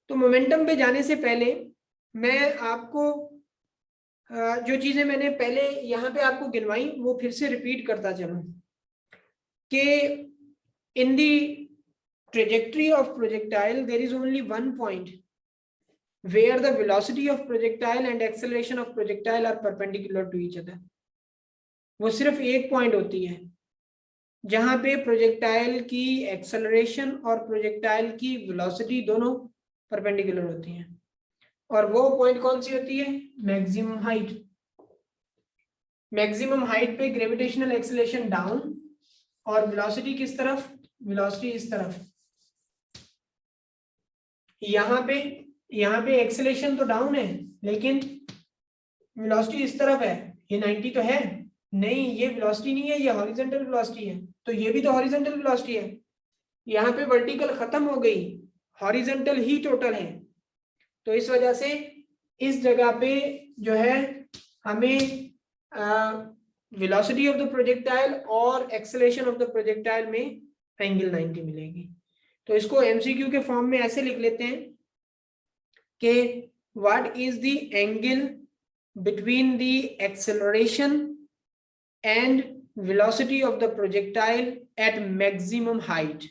तो मोमेंटम पे जाने से पहले मैं आपको जो चीजें मैंने पहले यहाँ पे आपको गिनवाई वो फिर से रिपीट करता चलूं कि in the trajectory of projectile there is only one point where the velocity of projectile and acceleration of projectile are perpendicular to each other. वो सिर्फ एक पॉइंट होती है जहां पे प्रोजेक्टाइल की एक्सेलरेशन और प्रोजेक्टाइल की वेलोसिटी दोनों परपेंडिकुलर होती हैं, और वो पॉइंट कौन सी होती है? Maximum height. मैक्सिमम हाइट पे ग्रेविटेशनल एक्सेलरेशन डाउन और वेलोसिटी किस तरफ? वेलोसिटी इस तरफ। यहाँ पे एक्सेलरेशन तो डाउन है लेकिन वेलोसिटी इस तरफ है। ये 90 तो है नहीं, ये वेलोसिटी नहीं है, ये हॉरिजॉन्टल वेलोसिटी है। तो ये भी तो हॉरिजॉन्टल वेलोसिटी है। यहाँ पे वर्टिकल खत्म हो गई, हॉरिजॉन्टल ही टोटल है। तो इस वजह से इस जगह पे जो है हमें वेलोसिटी ऑफ द प्रोजेक्टाइल और एक्सेलरेशन ऑफ द प्रोजेक्टाइल में एंगल 90 मिलेगी। तो इसको एमसीक्यू के फॉर्म में ऐसे लिख लेते हैं कि what is the angle between the acceleration and velocity of the projectile at maximum height।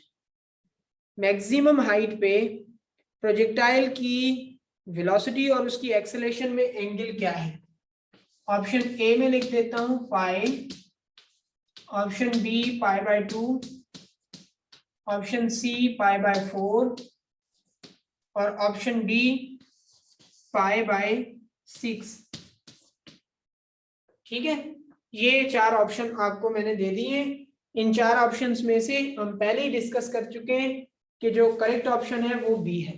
maximum height पे प्रोजेक्टाइल की वेलोसिटी और उसकी एक्सेलरेशन में एंगल क्या है? ऑप्शन ए में लिख देता हूं pi, option B pi by 2, option C pi by 4 और ऑप्शन डी पाई बाय 6। ठीक है, ये 4 ऑप्शन आपको मैंने दे दिए। इन 4 ऑप्शंस में से हम पहले ही डिस्कस कर चुके हैं कि जो करेक्ट ऑप्शन है वो बी है।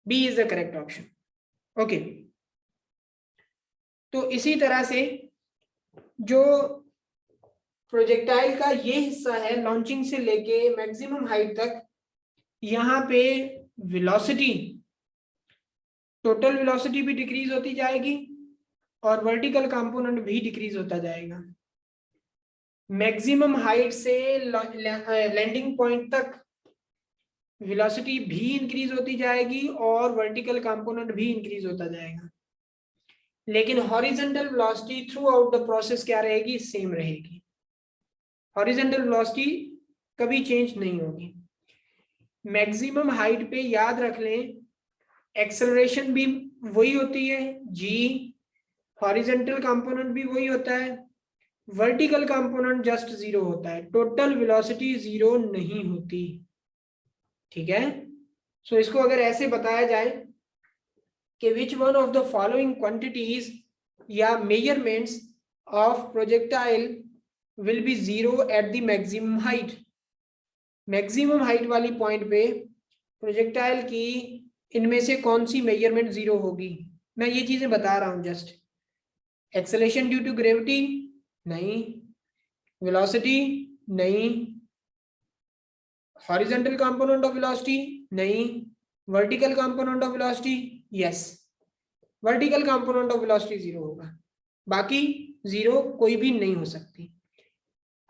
B is the correct option. Okay, तो इसी तरह से जो प्रोजेक्टाइल का ये हिस्सा है लॉन्चिंग से लेके मैक्सिमम हाइट तक, यहाँ पे वेलोसिटी, टोटल वेलोसिटी भी डिक्रीज होती जाएगी और वर्टिकल कंपोनेंट भी डिक्रीज होता जाएगा। मैक्सिमम हाइट से लैंडिंग पॉइंट तक वेलोसिटी भी इंक्रीज होती जाएगी और वर्टिकल कंपोनेंट भी इंक्रीज होता जाएगा, लेकिन horizontal velocity through out the process क्या रहेगी? सेम रहेगी। हॉरिजॉन्टल वेलोसिटी कभी चेंज नहीं होगी। मैक्सिमम हाइट पे याद रख लें एक्सेलरेशन भी वही होती है जी, हॉरिजॉन्टल कंपोनेंट भी वही होता है, वर्टिकल कंपोनेंट जस्ट 0 होता है, टोटल वेलोसिटी 0 नहीं होती। ठीक है, सो इसको अगर ऐसे बताया जाए कि which one of the following quantities या measurements of projectile will be 0 at the maximum height. Maximum height वाली पॉइंट पे प्रोजेक्टाइल की इनमें से कौन सी मेजरमेंट 0 होगी? मैं ये चीजें बता रहा हूं just. Acceleration due to gravity नहीं, वेलोसिटी नहीं, हॉरिजॉन्टल कंपोनेंट ऑफ वेलोसिटी नहीं, vertical component of velocity yes, vertical component of velocity 0 होगा, बाकी 0 कोई भी नहीं हो सकती।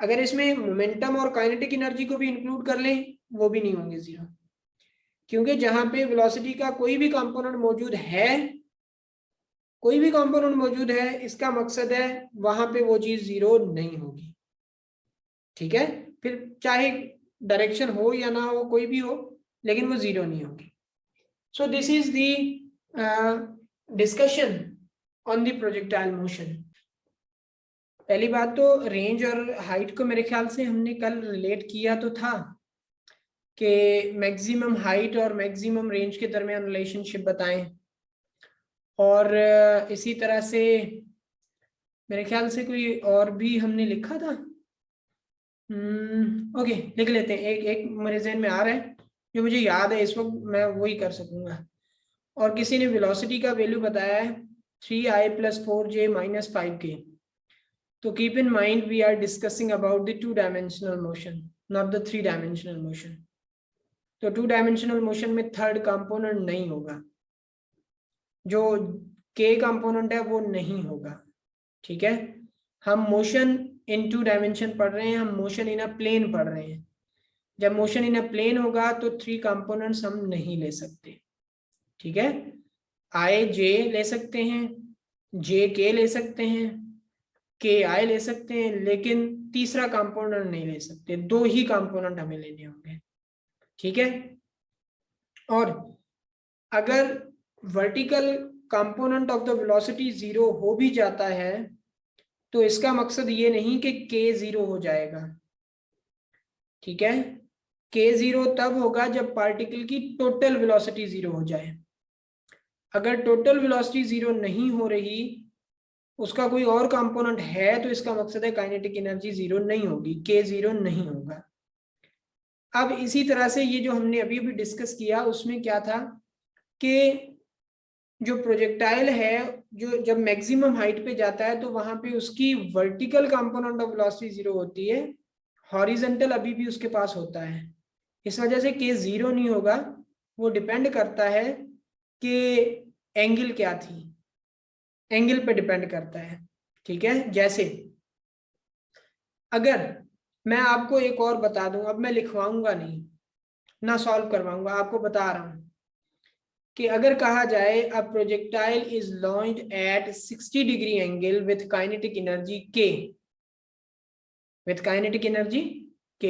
अगर इसमें मोमेंटम और काइनेटिक एनर्जी को भी इंक्लूड कर लें वो भी नहीं होंगे 0, क्योंकि जहां पे वेलोसिटी का कोई भी कंपोनेंट मौजूद है, कोई भी कंपोनेंट मौजूद है, इसका मकसद है वहां पे वो चीज 0 नहीं होगी। ठीक है, फिर चाहे डायरेक्शन हो या ना हो, कोई भी हो, लेकिन वो 0 नहीं होगी। सो this is the discussion on the projectile motion. पहली बात तो रेंज और हाइट को मेरे ख्याल से हमने कल रिलेट किया तो था कि मैक्सिमम हाइट और मैक्सिमम रेंज के दरमियान रिलेशनशिप बताएं, और इसी तरह से मेरे ख्याल से कोई और भी हमने लिखा था। ओके, लिख लेते हैं। एक मेरे जहन में आ रहा है जो मुझे याद है इस वक्त, मैं वही कर सकूंगा। और किसी ने वेलोसिटी का वैल्यू बताया है 3i + 4j - 5k। तो keep in mind we are discussing about the 2 dimensional motion, not the 3 dimensional motion. तो 2 डायमेंशनल मोशन में थर्ड कंपोनेंट नहीं होगा, जो k कंपोनेंट है वो नहीं होगा। ठीक है, हम मोशन इन 2 डायमेंशन पढ़ रहे हैं, हम मोशन इन अ प्लेन पढ़ रहे हैं। जब मोशन इन अ प्लेन होगा तो 3 कंपोनेंट्स हम नहीं ले सकते, ठीक है। आई जे ले सकते हैं, जे के ले सकते हैं, के आई ले सकते हैं, लेकिन तीसरा कंपोनेंट नहीं ले सकते, 2 ही कंपोनेंट हमें लेने होंगे, ठीक है। और अगर vertical component of the velocity 0 हो भी जाता है तो इसका मकसद ये नहीं कि के 0 हो जाएगा, ठीक है। के 0 तब होगा जब पार्टिकल की टोटल वेलोसिटी 0 हो जाए। अगर टोटल वेलोसिटी 0 नहीं हो रही, उसका कोई और कंपोनेंट है, तो इसका मकसद है काइनेटिक एनर्जी 0 नहीं होगी, के 0 नहीं होगा। अब इसी तरह से ये जो हमने अभी अभी डिस्कस किया उसमें क्या था कि जो प्रोजेक्टाइल है, जो जब मैक्सिमम हाइट पे जाता है तो वहां पे उसकी वर्टिकल कंपोनेंट ऑफ वेलोसिटी 0 होती है, हॉरिजॉन्टल अभी भी उसके पास होता है। इस वजह से के 0 नहीं होगा, वो डिपेंड करता है कि एंगल क्या थी, एंगल पे डिपेंड करता है, ठीक है। जैसे अगर मैं आपको एक और बता दूं, अब मैं लिखवाऊंगा नहीं ना सॉल्व करवाऊंगा, आपको बता रहा हूं कि अगर कहा जाए a projectile is launched at 60 degree angle with kinetic energy के, with kinetic energy k,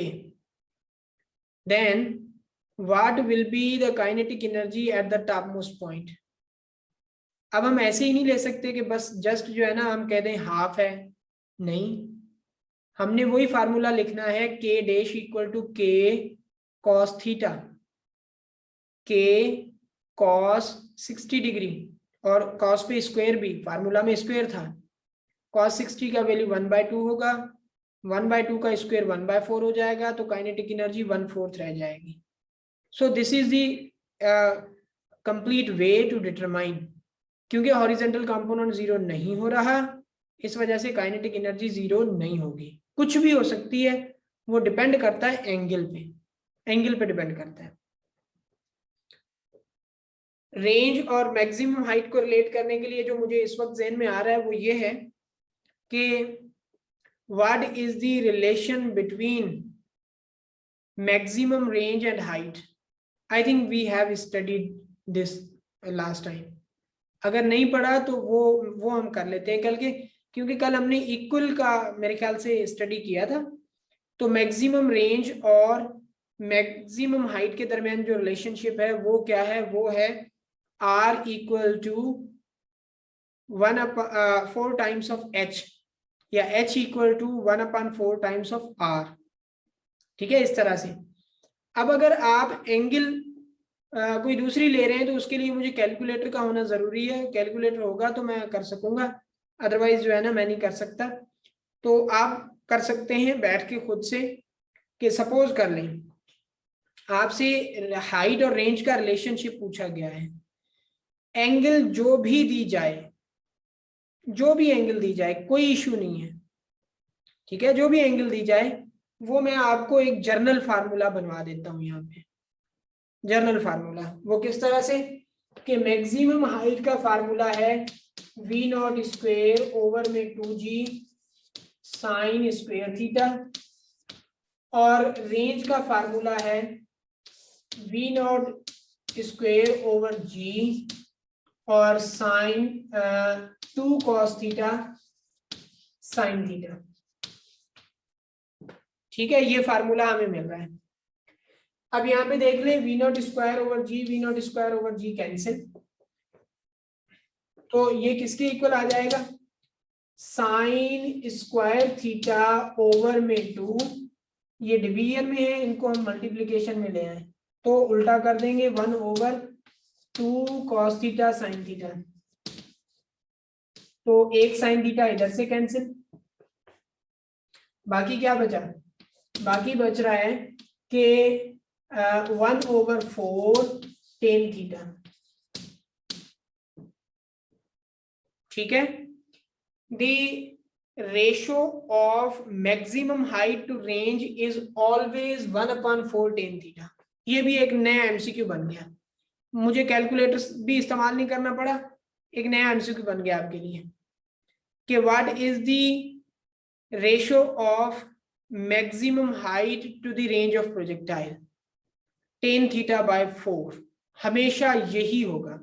then what will be the kinetic energy at the topmost point। अब हम ऐसे ही नहीं ले सकते कि बस जस्ट जो है ना हम कह दें हाफ है, नहीं, हमने वही फार्मूला लिखना है के डैश इक्वल टू के कॉस थीटा, के कॉस 60 डिग्री, और कॉस पे स्क्वायर भी, फार्मूला में स्क्वायर था, कॉस 60 का वैल्यू 1/2 होगा, 1/2 का स्क्वायर 1/4 हो जाएगा, तो काइनेटिक एनर्जी 1/4 रह जाएगी। So this is the complete way to determine, क्योंकि हॉरिजॉन्टल कंपोनेंट 0 नहीं हो रहा, इस वजह से काइनेटिक एनर्जी 0 नहीं होगी। कुछ भी हो सकती है, वो डिपेंड करता है एंगल पे, एंगल पे डिपेंड करता है। रेंज और मैक्सिमम हाइट को रिलेट करने के लिए जो मुझे इस वक्त ज़हन में आ रहा है वो ये है कि what is the relation between maximum range and height. I think we have studied this last time, अगर नहीं पढ़ा तो वो हम कर लेते हैं कल के, क्योंकि कल हमने इक्वल का मेरे ख्याल से स्टडी किया था। तो मैक्सिमम रेंज और मैक्सिमम हाइट के दरमियान जो रिलेशनशिप है वो क्या है, वो है R equal to 1/4 times of H, या H equal to 1/4 times of R, ठीक है, इस तरह से। अब अगर आप एंगल कोई दूसरी ले रहे हैं तो उसके लिए मुझे कैलकुलेटर का होना जरूरी है, कैलकुलेटर होगा तो मैं कर सकूंगा, अदरवाइज जो है ना मैं नहीं कर सकता। तो आप कर सकते हैं बैठ के खुद से, कि सपोज कर लें आपसे हाइट और रेंज का रिलेशनशिप पूछा गया है, एंगल जो भी दी जाए, जो भी एंगल दी जाए कोई इशू नहीं है, ठीक है, जो भी एंगल दी जाए, वो मैं आपको एक जर्नल फार्मूला बनवा देता हूं यहाँ पे। जर्नल फार्मूला वो किस तरह से कि मैक्सिमम हाइट का फार्मूला है V0 स्क्वायर ओवर में 2g साइन स्क्वायर थीटा, और रेंज का फार्मूला है V0 स्क्वायर ओवर g और sine 2 cos theta sine theta, ठीक है, ये फार्मूला हमें मिल रहा है। अब यहाँ पे देख लें V0 स्क्वायर ओवर जी, V0 स्क्वायर ओवर जी कैंसिल, तो ये किसके इक्वल आ जाएगा, साइन स्क्वायर थीटा ओवर में 2, ये डिवीजन में है, इनको हम मल्टीप्लिकेशन में ले आए तो उल्टा कर देंगे 1/2 cos थीटा साइन थीटा, तो एक साइन थीटा इधर से कैंसिल, बाकी क्या बचा, बाकी बच रहा है कि 1/4 tan थीटा, ठीक है। The ratio of maximum height to range is always 1/4 tan theta। ये भी एक नया एमसीक्यू बन गया, मुझे कैलकुलेटर भी इस्तेमाल नहीं करना पड़ा, एक नया एमसीक्यू बन गया आपके लिए कि what is the ratio of maximum height to the range of projectile tan theta by 4, हमेशा यही होगा।